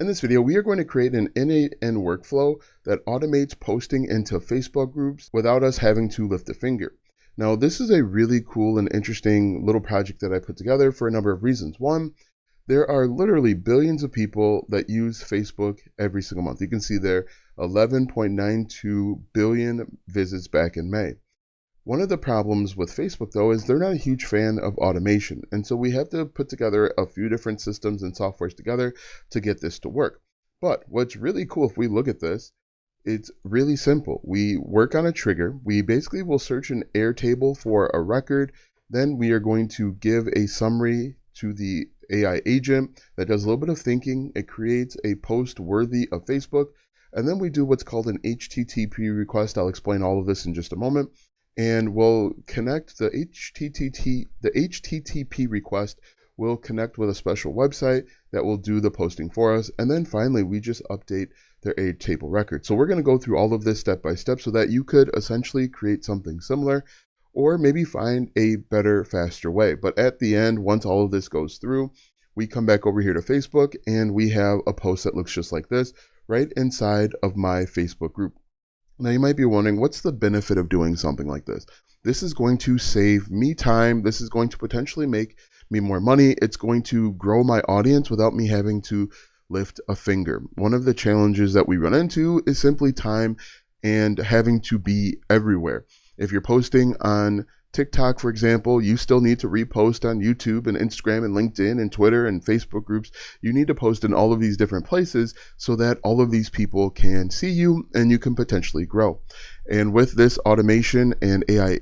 In this video, we are going to create an innate end workflow that automates posting into Facebook groups without us having to lift a finger. Now, this is a really cool and interesting little project that I put together for a number of reasons. One, there are literally billions of people that use Facebook every single month. You can see there 11.92 billion visits back in May. One of the problems with Facebook, though, is they're not a huge fan of automation. And so we have to put together a few different systems and softwares together to get this to work. But what's really cool, if we look at this, it's really simple. We work on a trigger. We basically will search an Airtable for a record. Then we are going to give a summary to the AI agent that does a little bit of thinking. It creates a post worthy of Facebook. And then we do what's called an HTTP request. I'll explain all of this in just a moment. And we'll connect the HTTP request will connect with a special website that will do the posting for us. And then finally, we just update their Airtable record. So we're going to go through all of this step by step so that you could essentially create something similar or maybe find a better, faster way. But at the end, once all of this goes through, we come back over here to Facebook and we have a post that looks just like this right inside of my Facebook group. Now you might be wondering, what's the benefit of doing something like this? This is going to save me time. This is going to potentially make me more money. It's going to grow my audience without me having to lift a finger. One of the challenges that we run into is simply time and having to be everywhere. If you're posting on TikTok, for example, you still need to repost on YouTube and Instagram and LinkedIn and Twitter and Facebook groups. You need to post in all of these different places so that all of these people can see you and you can potentially grow. And with this automation and AI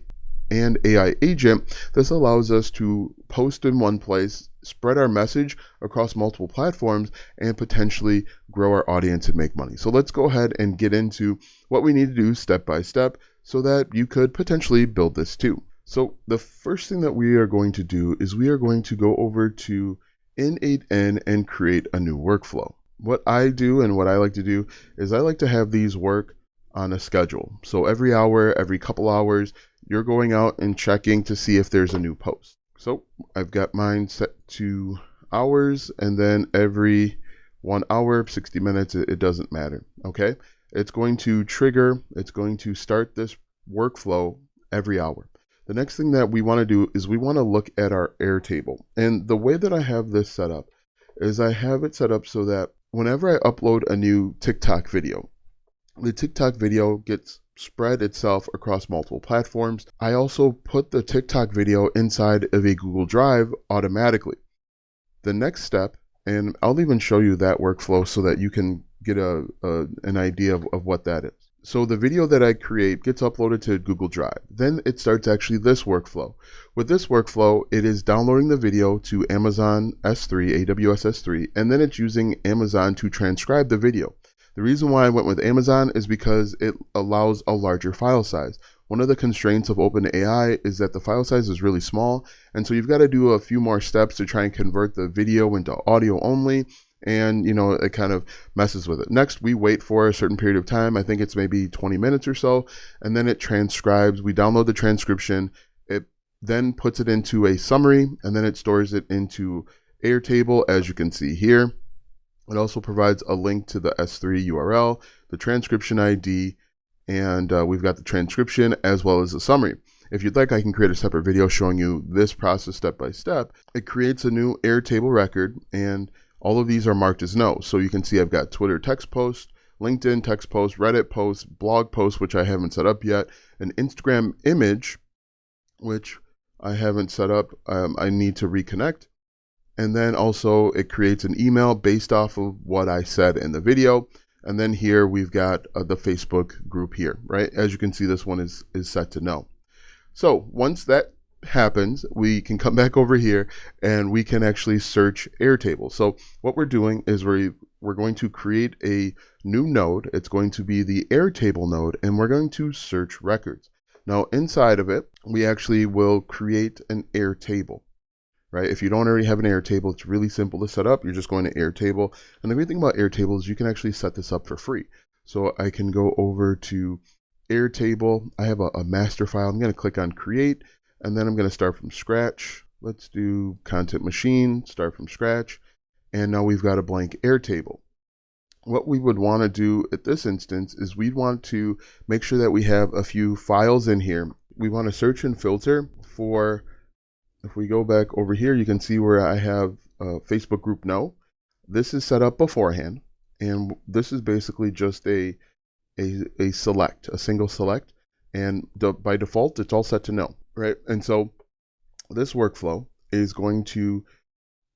agent, this allows us to post in one place, spread our message across multiple platforms, and potentially grow our audience and make money. So let's go ahead and get into what we need to do step by step so that you could potentially build this too. So the first thing that we are going to do is we are going to go over to N8N and create a new workflow. What I do and what I like to do is I like to have these work on a schedule. So every hour, every couple hours, you're going out and checking to see if there's a new post. So I've got mine set to hours, and then every 1 hour, 60 minutes, it doesn't matter, okay? It's going to trigger, it's going to start this workflow every hour. The next thing that we want to do is we want to look at our Airtable. And the way that I have this set up is I have it set up so that whenever I upload a new TikTok video, the TikTok video gets spread itself across multiple platforms. I also put the TikTok video inside of a Google Drive automatically. The next step, and I'll even show you that workflow so that you can get an idea of what that is. So the video that I create gets uploaded to Google Drive. Then it starts actually this workflow. With this workflow, it is downloading the video to Amazon S3, AWS S3, and then it's using Amazon to transcribe the video. The reason why I went with Amazon is because it allows a larger file size. One of the constraints of OpenAI is that the file size is really small, and so you've got to do a few more steps to try and convert the video into audio only, and it kind of messes with it. Next, we wait for a certain period of time. I think it's maybe 20 minutes or so, and then it transcribes. We download the transcription. It then puts it into a summary, and then it stores it into Airtable, as you can see here. It also provides a link to the S3 URL, the transcription ID, and we've got the transcription as well as the summary. If you'd like, I can create a separate video showing you this process step by step. It creates a new Airtable record, and all of these are marked as no. So you can see I've got Twitter text post, LinkedIn text post, Reddit post, blog post, which I haven't set up yet, an Instagram image, which I haven't set up. I need to reconnect. And then also it creates an email based off of what I said in the video. And then here we've got the Facebook group here, right? As you can see, this one is set to no. So once that happens, we can come back over here and we can actually search Airtable. So what we're doing is we're going to create a new node. It's going to be the Airtable node, and we're going to search records. Now inside of it, we actually will create an Airtable. Right? If you don't already have an Airtable, it's really simple to set up. You're just going to Airtable. And the great thing about Airtable is you can actually set this up for free. So I can go over to Airtable. I have a master file. I'm going to click on create, and then I'm going to start from scratch. Let's do content machine, start from scratch. And now we've got a blank Airtable. what we would want to do at this instance is we'd want to make sure that we have a few files in here. We want to search and filter for, if we go back over here, you can see where I have a Facebook group no. This is set up beforehand, and this is basically just a select, a single select, and by default, it's all set to no, right? And so this workflow is going to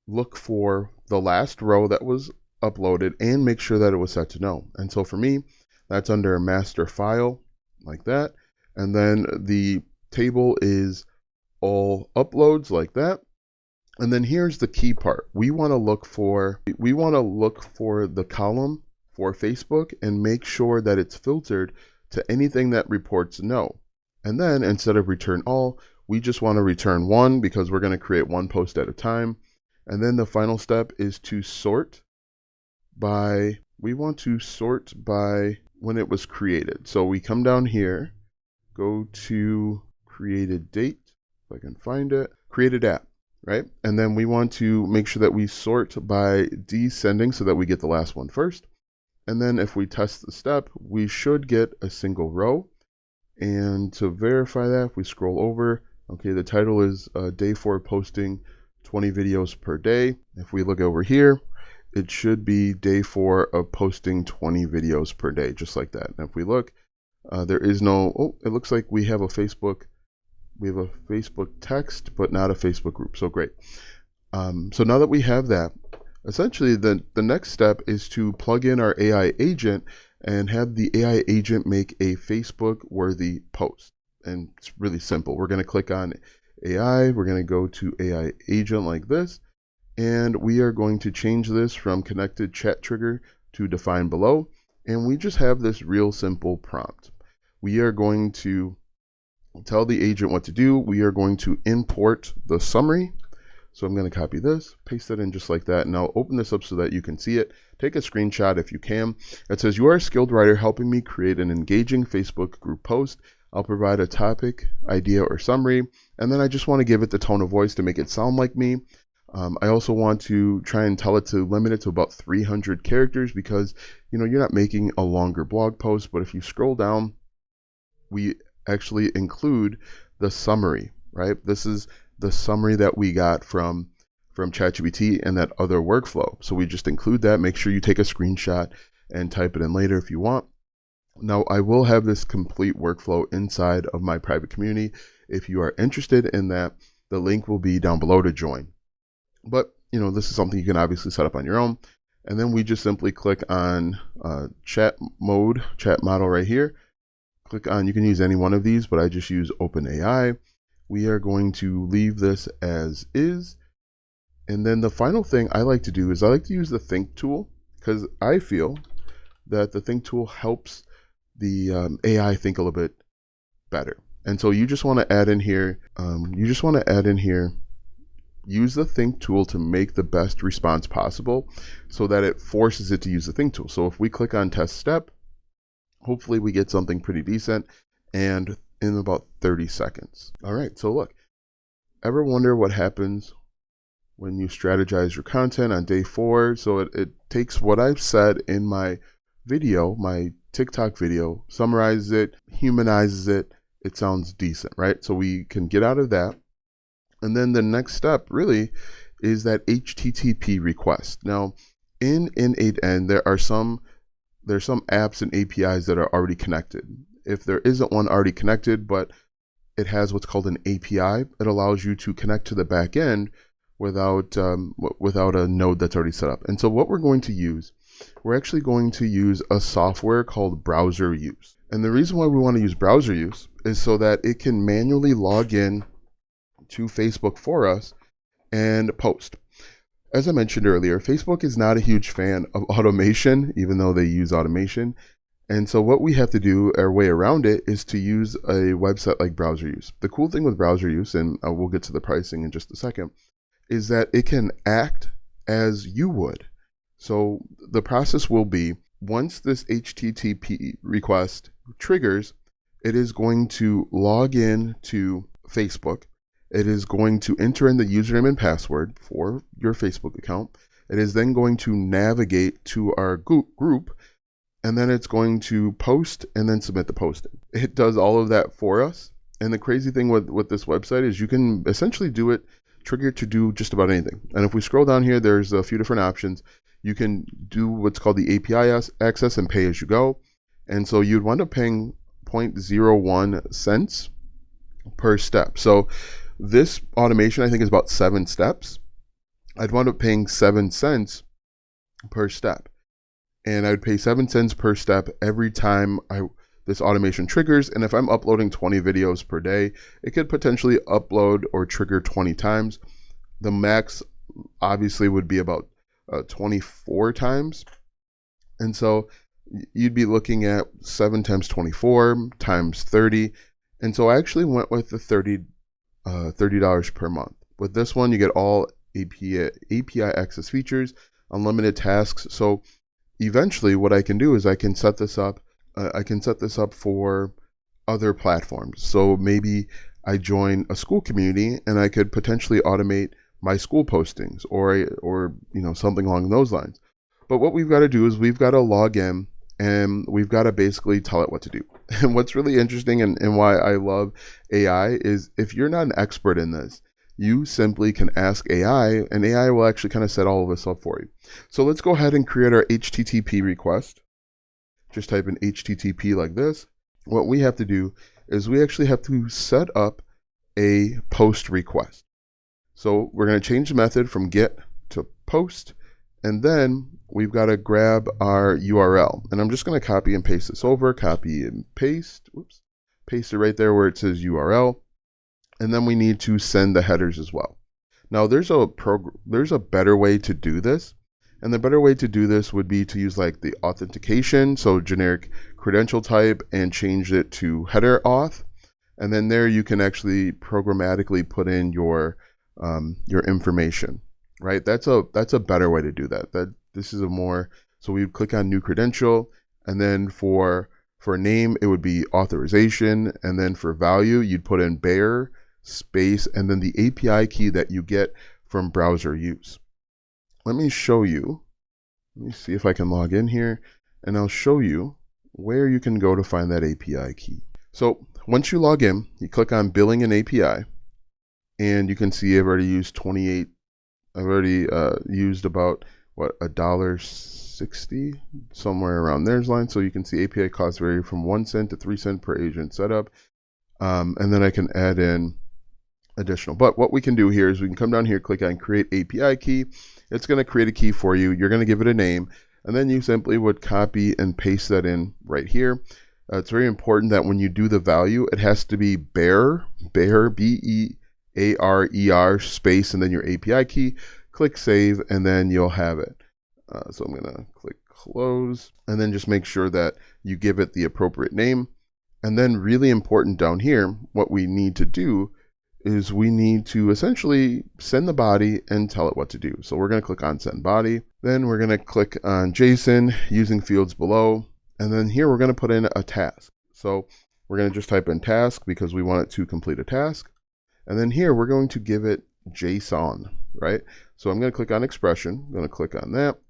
look for the last row that was uploaded and make sure that it was set to no. And so for me, that's under master file, like that. And then the table is all uploads, like that. And then here's the key part. We want to look for the column for Facebook and make sure that it's filtered to anything that reports no. And then instead of return all, we just want to return one because we're going to create one post at a time. And then the final step is to sort by, we want to sort by when it was created. So we come down here, go to created date, if I can find it, created app, right? And then we want to make sure that we sort by descending so that we get the last one first. And then if we test the step, we should get a single row. And to verify that, if we scroll over, okay, the title is day 4 posting 20 videos per day. If we look over here, it should be day 4 of posting 20 videos per day, just like that. And if we look, there is no, oh, it looks like we have a Facebook text, but not a Facebook group. So great. So now that we have that, essentially the next step is to plug in our AI agent and have the AI agent make a Facebook worthy post. And it's really simple. We're going to click on AI. We're going to go to AI agent like this. And we are going to change this from connected chat trigger to define below. And we just have this real simple prompt. We are going to tell the agent what to do. We are going to import the summary. So I'm going to copy this, paste it in just like that. And I'll open this up so that you can see it. Take a screenshot if you can. It says, you are a skilled writer helping me create an engaging Facebook group post. I'll provide a topic, idea, or summary. And then I just want to give it the tone of voice to make it sound like me. I also want to try and tell it to limit it to about 300 characters because, you know, you're not making a longer blog post. But if you scroll down, we actually include the summary, right? This is the summary that we got from ChatGPT and that other workflow. So we just include that. Make sure you take a screenshot and type it in later if you want. Now, I will have this complete workflow inside of my private community. If you are interested in that, the link will be down below to join. But, you know, this is something you can obviously set up on your own. And then we just simply click on chat model right here. Click on, you can use any one of these, but I just use OpenAI. We are going to leave this as is. And then the final thing I like to do is I like to use the think tool because I feel that the think tool helps the AI think a little bit better. And so you just want to add in here, use the think tool to make the best response possible so that it forces it to use the think tool. So if we click on test step, hopefully we get something pretty decent and in about 30 seconds. All right, so look, ever wonder what happens when you strategize your content on day 4? So it takes what I've said in my video, my TikTok video, summarizes it, humanizes it. It sounds decent, right? So we can get out of that. And then the next step really is that HTTP request. Now, in N8N, there's some apps and APIs that are already connected. If there isn't one already connected, but it has what's called an API, it allows you to connect to the back end without a node that's already set up. And so what we're going to use, we're actually going to use a software called BrowserUse. And the reason why we want to use BrowserUse is so that it can manually log in to Facebook for us and post. As I mentioned earlier, Facebook is not a huge fan of automation, even though they use automation. And so what we have to do, our way around it, is to use a website like BrowserUse. The cool thing with BrowserUse, and we'll get to the pricing in just a second, is that it can act as you would. So the process will be, once this HTTP request triggers, it is going to log in to Facebook. It is going to enter in the username and password for your Facebook account. It is then going to navigate to our group, and then it's going to post and then submit the posting. It does all of that for us. And the crazy thing with this website is you can essentially do it, trigger to do just about anything. And if we scroll down here, there's a few different options. You can do what's called the API access and pay as you go. And so you'd wind up paying 0.01 cents per step. So this automation, I think, is about 7 steps. I'd wind up paying 7 cents per step. And I would pay 7 cents per step every time this automation triggers. And if I'm uploading 20 videos per day, it could potentially upload or trigger 20 times. The max obviously would be about 24 times. And so you'd be looking at 7 times 24 times 30. And so I actually went with the $30 per month. With this one, you get all API access features, unlimited tasks. So eventually what I can do is I can set this up for other platforms. So maybe I join a school community and I could potentially automate my school postings or something along those lines. But what we've got to do is we've got to log in and we've got to basically tell it what to do. And what's really interesting and why I love AI is if you're not an expert in this, you simply can ask AI and AI will actually kind of set all of this up for you. So let's go ahead and create our HTTP request. Just type in HTTP like this. What we have to do is we actually have to set up a post request. So we're going to change the method from get to post, and then we've got to grab our URL. And I'm just going to copy and paste this over, copy and paste, paste it right there where it says URL. And then we need to send the headers as well. Now there's a better way to do this. And the better way to do this would be to use like the authentication, so generic credential type, and change it to header auth. And then there you can actually programmatically put in your information, right? That's a better way to do that. This is so we click on new credential, and then for name, it would be authorization. And then for value, you'd put in bearer, space, and then the API key that you get from BrowserUse. Let me show you. Let me see if I can log in here, and I'll show you where you can go to find that API key. So once you log in, you click on billing and API, and you can see I've already used 28. I've already used about $1.60, somewhere around there's line. So you can see API costs vary from 1 cent to 3 cents per agent setup, and then I can add in additional. But what we can do here is we can come down here, click on create API key. It's going to create a key for you. You're going to give it a name, and then you simply would copy and paste that in right here. It's very important that when you do the value, it has to be bearer, BEARER, space, and then your API key. Click save, and then you'll have it. So I'm going to click close, and then just make sure that you give it the appropriate name. And then really important down here, what we need to do is we need to essentially send the body and tell it what to do. So we're going to click on send body. Then we're going to click on JSON using fields below. And then here we're going to put in a task. So we're going to just type in task because we want it to complete a task. And then here we're going to give it JSON, right? So I'm going to click on expression. I'm going to click on that.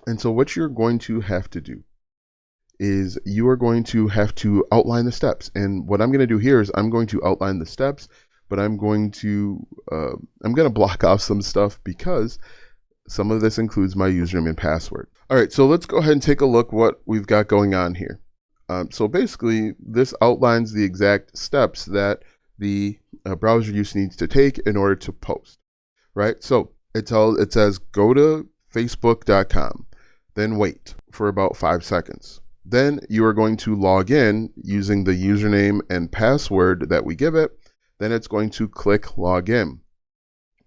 And so what you're going to have to do is you are going to have to outline the steps. And what I'm going to do here is I'm going to outline the steps, but I'm going to block off some stuff because some of this includes my username and password. All right, so let's go ahead and take a look what we've got going on here. So basically, this outlines the exact steps that the BrowserUse needs to take in order to post, right? So it says go to facebook.com, then wait for about 5 seconds. Then you are going to log in using the username and password that we give it. Then it's going to click login.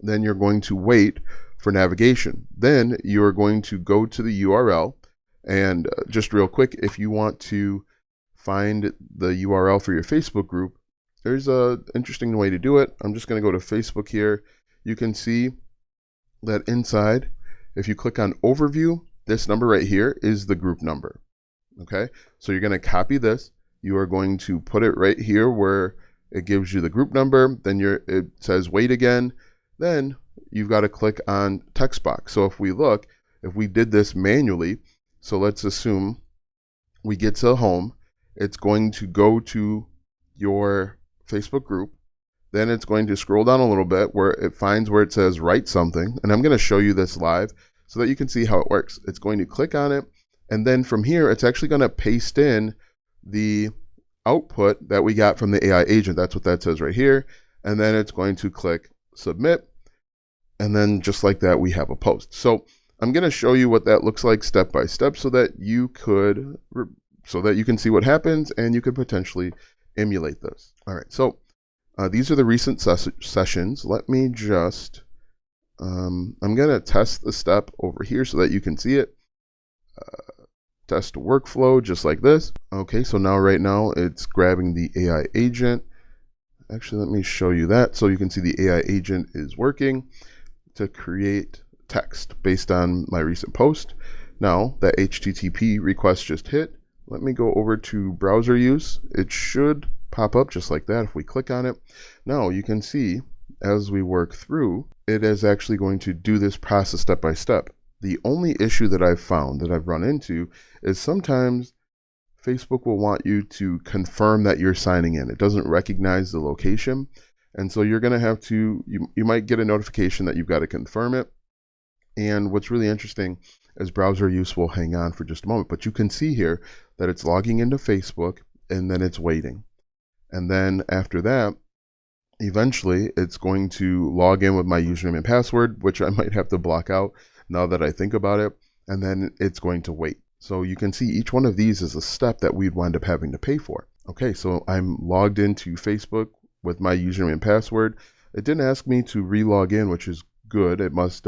Then you're going to wait for navigation. Then you are going to go to the URL. And just real quick, if you want to find the URL for your Facebook group, there's an interesting way to do it. I'm just going to go to Facebook here. You can see that inside, if you click on overview, this number right here is the group number. Okay, so you're going to copy this. You are going to put it right here where it gives you the group number. Then it says wait again. Then you've got to click on text box. So if we did this manually, so let's assume we get to home, it's going to go to your Facebook group. Then it's going to scroll down a little bit where it finds where it says write something. And I'm going to show you this live so that you can see how it works. It's going to click on it. And then from here, it's actually going to paste in the output that we got from the AI agent. That's what that says right here. And then it's going to click submit. And then just like that, we have a post. So I'm going to show you what that looks like step by step so that you can see what happens and you could potentially emulate this. All right. So these are the recent sessions. Let me just, I'm going to test the step over here so that you can see it. Test workflow, just like this. Okay, so now right now it's grabbing the AI agent. Actually, let me show you that so you can see the AI agent is working to create text based on my recent post. Now that HTTP request just hit. Let me go over to browser use. It should pop up just like that if we click on it. Now you can see as we work through, it is actually going to do this process step by step. The only issue that I've found that I've run into is sometimes Facebook will want you to confirm that you're signing in. It doesn't recognize the location. And so you're going to have to, you might get a notification that you've got to confirm it. And what's really interesting is browser use will hang on for just a moment. But you can see here that it's logging into Facebook and then it's waiting. And then after that, eventually it's going to log in with my username and password, which I might have to block out now that I think about it. And then it's going to wait. So you can see each one of these is a step that we'd wind up having to pay for. Okay, so I'm logged into Facebook with my username and password. It didn't ask me to re-log in, which is good. It must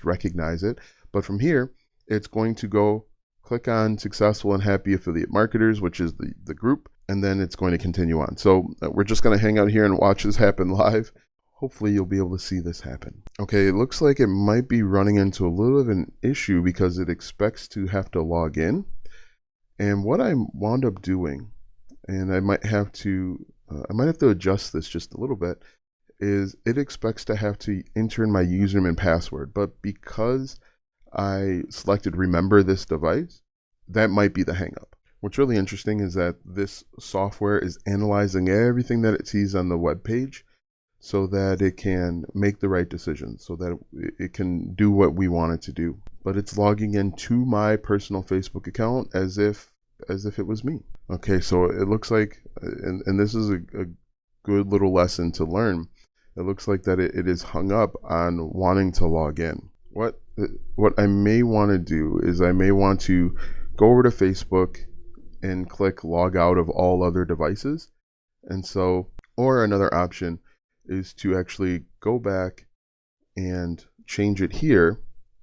recognize it. But from here, it's going to go click on successful and happy affiliate marketers, which is the group, and then it's going to continue on. So we're just going to hang out here and watch this happen live. Hopefully you'll be able to see this happen. Okay, it looks like it might be running into a little of an issue because it expects to have to log in. And what I wound up doing, and I might have to adjust this just a little bit, is it expects to have to enter in my username and password. But because I selected remember this device, that might be the hangup. What's really interesting is that this software is analyzing everything that it sees on the web page so that it can make the right decisions, so that it can do what we want it to do. But it's logging into my personal Facebook account as if it was me. Okay, so it looks like, and this is a good little lesson to learn. It looks like that it is hung up on wanting to log in. What I may want to do is I may want to go over to Facebook and click log out of all other devices. And so, or another option is to actually go back and change it here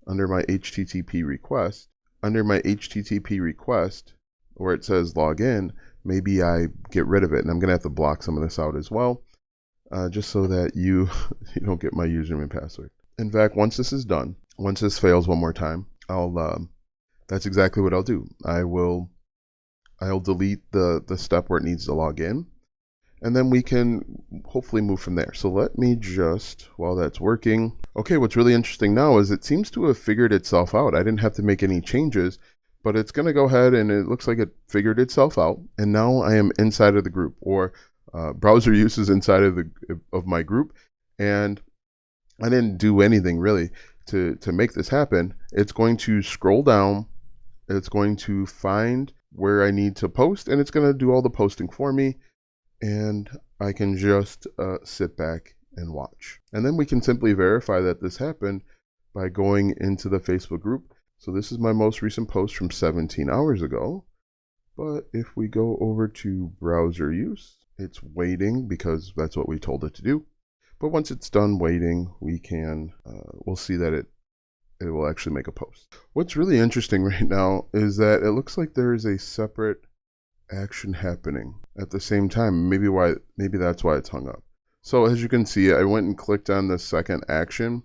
under my HTTP request. Under my HTTP request, where it says log in, maybe I get rid of it. And I'm going to have to block some of this out as well, just so that you don't get my username and password. In fact, once this is done, once this fails one more time, that's exactly what I'll do. I'll delete the step where it needs to log in, and then we can hopefully move from there. So let me just, while that's working. Okay, what's really interesting now is it seems to have figured itself out. I didn't have to make any changes, but it's going to go ahead and it looks like it figured itself out. And now I am inside of the group, or browser use is inside of my group. And I didn't do anything really to make this happen. It's going to scroll down. It's going to find where I need to post, and it's going to do all the posting for me. And I can just sit back and watch. And then we can simply verify that this happened by going into the Facebook group. So this is my most recent post from 17 hours ago. But if we go over to browser use, it's waiting because that's what we told it to do. But once it's done waiting, we can, we'll see that it will actually make a post. What's really interesting right now is that it looks like there is a separate action happening at the same time. Maybe that's why it's hung up. So as you can see, I went and clicked on the second action,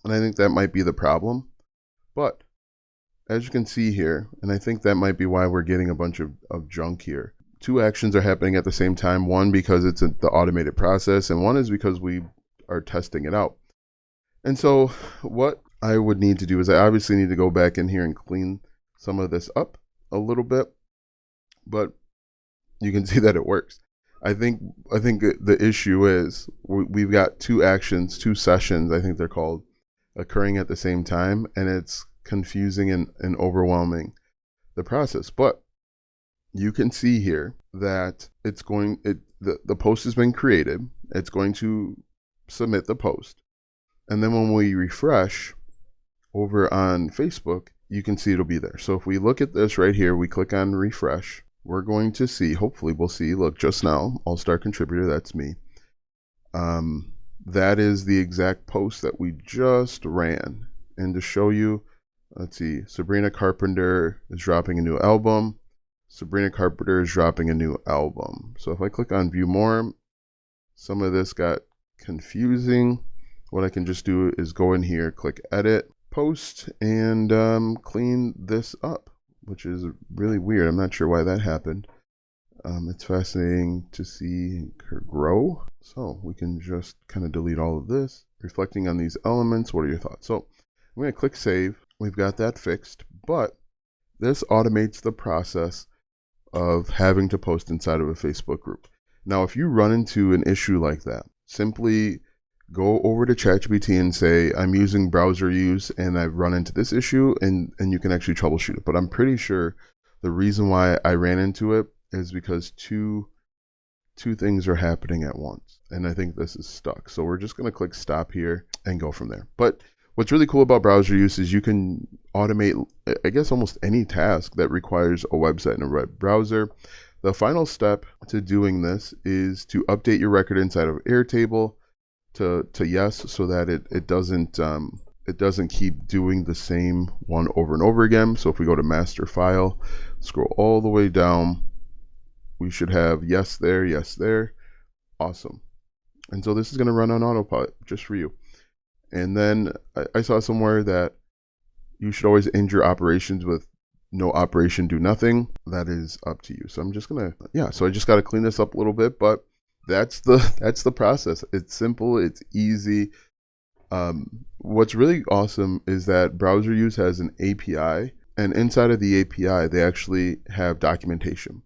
and I think that might be the problem. But as you can see here, and I think that might be why we're getting a bunch of junk here. Two actions are happening at the same time. One because it's the automated process, and one is because we are testing it out. And so what I would need to do is I obviously need to go back in here and clean some of this up a little bit, but you can see that it works. I think the issue is we've got two actions, two sessions, I think they're called, occurring at the same time, and it's confusing and overwhelming the process. But you can see here that the post has been created. It's going to submit the post. And then when we refresh over on Facebook, you can see it'll be there. So if we look at this right here, we click on refresh, we're going to see, hopefully we'll see, look, just now, All-Star Contributor, that's me. That is the exact post that we just ran. And to show you, let's see, Sabrina Carpenter is dropping a new album. Sabrina Carpenter is dropping a new album. So if I click on view more, some of this got confusing. What I can just do is go in here, click edit, post, and clean this up, which is really weird. I'm not sure why that happened. It's fascinating to see her grow. So we can just kind of delete all of this. Reflecting on these elements, what are your thoughts? So I'm going to click save. We've got that fixed, but this automates the process of having to post inside of a Facebook group. Now, if you run into an issue like that, simply go over to ChatGPT and say, I'm using BrowserUse and I've run into this issue, and you can actually troubleshoot it. But I'm pretty sure the reason why I ran into it is because two things are happening at once. And I think this is stuck. So we're just going to click stop here and go from there. But what's really cool about BrowserUse is you can automate, I guess, almost any task that requires a website and a web browser. The final step to doing this is to update your record inside of Airtable to yes, so that it doesn't keep doing the same one over and over again. So if we go to master file, scroll all the way down, we should have yes there, awesome. And so this is going to run on autopilot just for you. And then I saw somewhere that you should always end your operations with no operation, do nothing. That is up to you. So I'm just gonna, so I just got to clean this up a little bit, but that's the process. It's simple, it's easy. What's really awesome is that BrowserUse has an API, and inside of the API, they actually have documentation.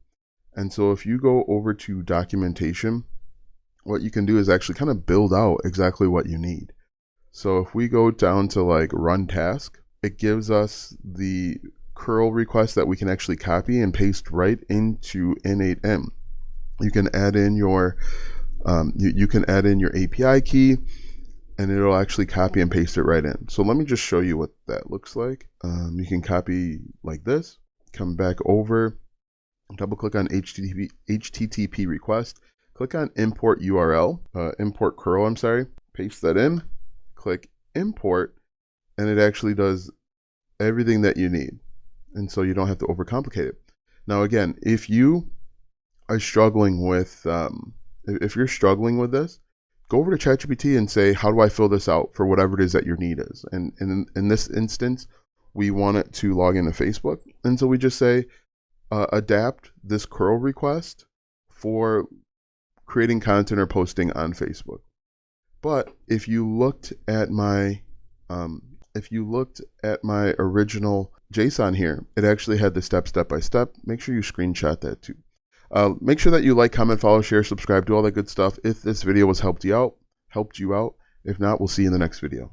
And so if you go over to documentation, what you can do is actually kind of build out exactly what you need. So if we go down to like run task, it gives us the curl request that we can actually copy and paste right into N8N. You can add in your you can add in your API key, and it'll actually copy and paste it right in. So let me just show you what that looks like. You can copy like this, come back over, double click on HTTP request, click on import URL, import curl, I'm sorry, paste that in, click import, and it actually does everything that you need. And so you don't have to overcomplicate it. Now, again, if you are struggling with, if you're struggling with this, go over to ChatGPT and say, how do I fill this out for whatever it is that your need is? And in this instance, we want it to log into Facebook. And so we just say, adapt this curl request for creating content or posting on Facebook. But if you looked at my original JSON here, it actually had the step by step. Make sure you screenshot that too. Make sure that you like, comment, follow, share, subscribe, do all that good stuff. If this video was helped you out. If not, we'll see you in the next video.